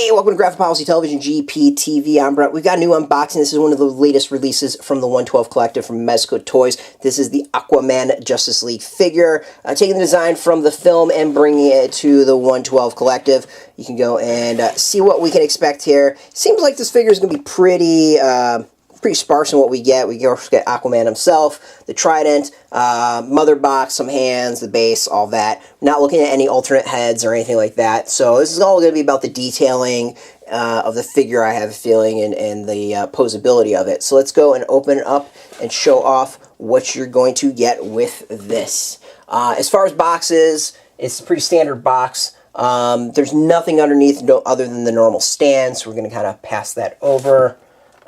Hey, welcome to Graphic Policy Television, GPTV. I'm Brett. We've got a new unboxing. This is one of the latest releases from the 112 Collective from Mezco Toys. This is the Aquaman Justice League figure. Taking the design from the film and bringing it to the 112 Collective. You can go and see what we can expect here. Seems like this figure is going to be pretty sparse in what we get. We get Aquaman himself, the trident, mother box, some hands, the base, all that. Not looking at any alternate heads or anything like that. So this is all going to be about the detailing of the figure, I have a feeling, and the posability of it. So let's go and open it up and show off what you're going to get with this. As far as boxes, it's a pretty standard box. There's nothing underneath other than the normal stand, so we're going to kind of pass that over.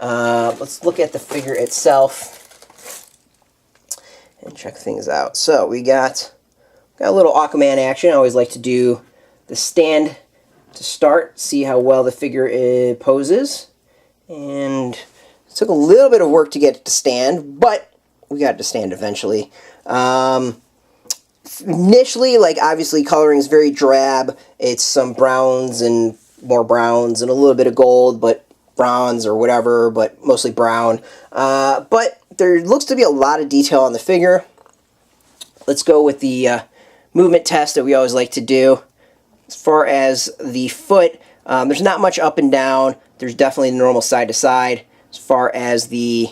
Let's look at the figure itself and check things out. So we got a little Aquaman action. I always like to do the stand to start, see how well the figure poses. And it took a little bit of work to get it to stand, but we got it to stand eventually. Initially, obviously coloring is very drab. It's some browns and more browns and a little bit of gold, but bronze or whatever, but mostly brown. But there looks to be a lot of detail on the figure. Let's go with the movement test that we always like to do. As far as the foot, there's not much up and down. There's definitely normal side to side. As far as the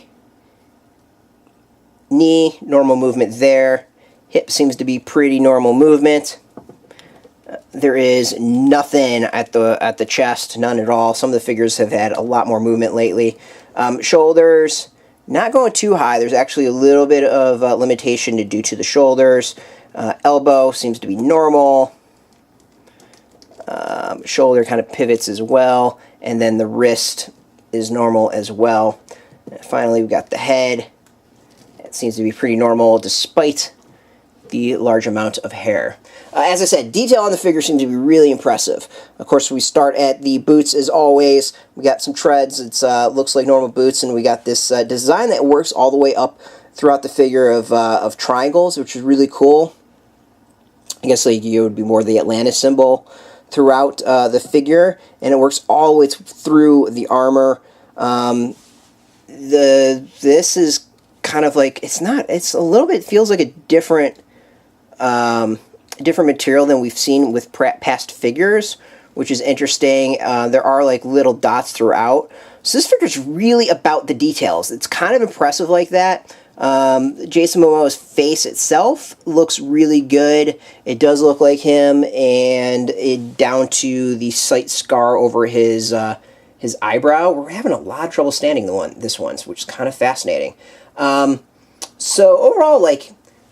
knee, normal movement there. Hip seems to be pretty normal movement. There is nothing at the chest, none at all. Some of the figures have had a lot more movement lately. Shoulders, not going too high. There's actually a little bit of limitation due to the shoulders. Elbow seems to be normal. Shoulder kind of pivots as well. And then the wrist is normal as well. And finally, we've got the head. It seems to be pretty normal despite the large amount of hair. As I said, detail on the figure seems to be really impressive. Of course, we start at the boots as always. We got some treads. It looks like normal boots, and we got this design that works all the way up throughout the figure of triangles, which is really cool. I guess it would be more the Atlantis symbol throughout the figure, and it works all the way through the armor. This is kind of like, it's a little bit, feels like a different material than we've seen with past figures, which is interesting. There are little dots throughout. So this figure's really about the details. It's kind of impressive like that. Jason Momoa's face itself looks really good. It does look like him, and down to the slight scar over his eyebrow. We're having a lot of trouble standing this one, which is kind of fascinating. So overall,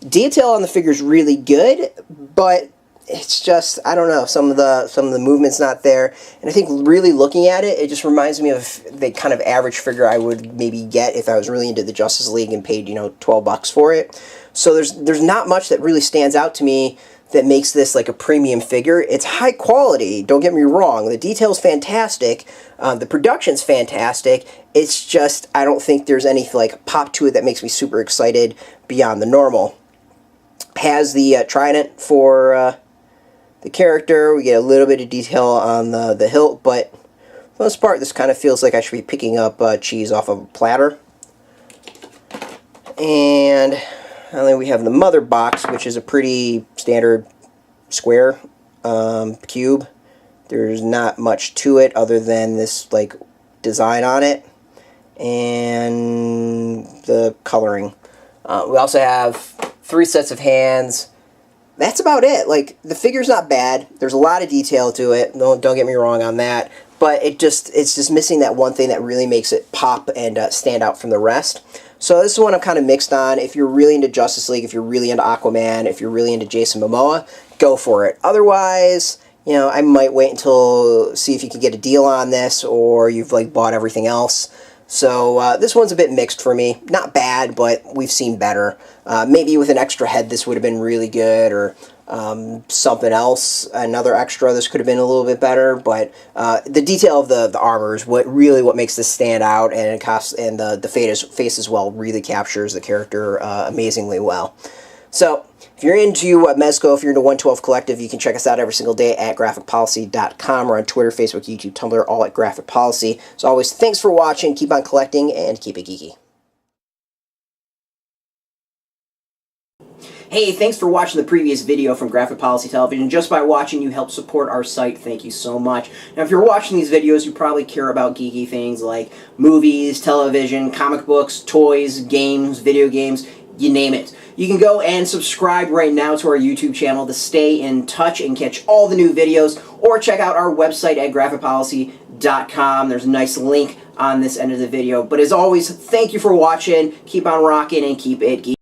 detail on the figure is really good, but it's just, I don't know, some of the movement's not there. And I think really looking at it, it just reminds me of the kind of average figure I would maybe get if I was really into the Justice League and paid, $12 for it. So there's not much that really stands out to me that makes this a premium figure. It's high quality, don't get me wrong. The detail's fantastic. The production's fantastic. It's just, I don't think there's any pop to it that makes me super excited beyond the normal. Has the trident for the character. We get a little bit of detail on the hilt, but for the most part, this kind of feels like I should be picking up cheese off of a platter. And then we have the mother box, which is a pretty standard square cube. There's not much to it other than this design on it and the coloring. We also have 3 sets of hands. That's about it. The figure's not bad. There's a lot of detail to it. Don't get me wrong on that. But it's just missing that one thing that really makes it pop and stand out from the rest. So this is one I'm kind of mixed on. If you're really into Justice League, if you're really into Aquaman, if you're really into Jason Momoa, go for it. Otherwise, I might wait until see if you can get a deal on this, or you've bought everything else. So this one's a bit mixed for me. Not bad, but we've seen better. Maybe with an extra head this would have been really good, or something else, another extra, this could have been a little bit better, but the detail of the armor is what makes this stand out, and the face as well really captures the character amazingly well. So If you're into Mezco, if you're into 112 Collective, you can check us out every single day at graphicpolicy.com or on Twitter, Facebook, YouTube, Tumblr, all at Graphic Policy. As always, thanks for watching, keep on collecting, and keep it geeky. Hey, thanks for watching the previous video from Graphic Policy Television. Just by watching, you help support our site. Thank you so much. Now, if you're watching these videos, you probably care about geeky things like movies, television, comic books, toys, games, video games, you name it. You can go and subscribe right now to our YouTube channel to stay in touch and catch all the new videos, or check out our website at graphicpolicy.com. There's a nice link on this end of the video. But as always, thank you for watching. Keep on rocking and keep it geeky.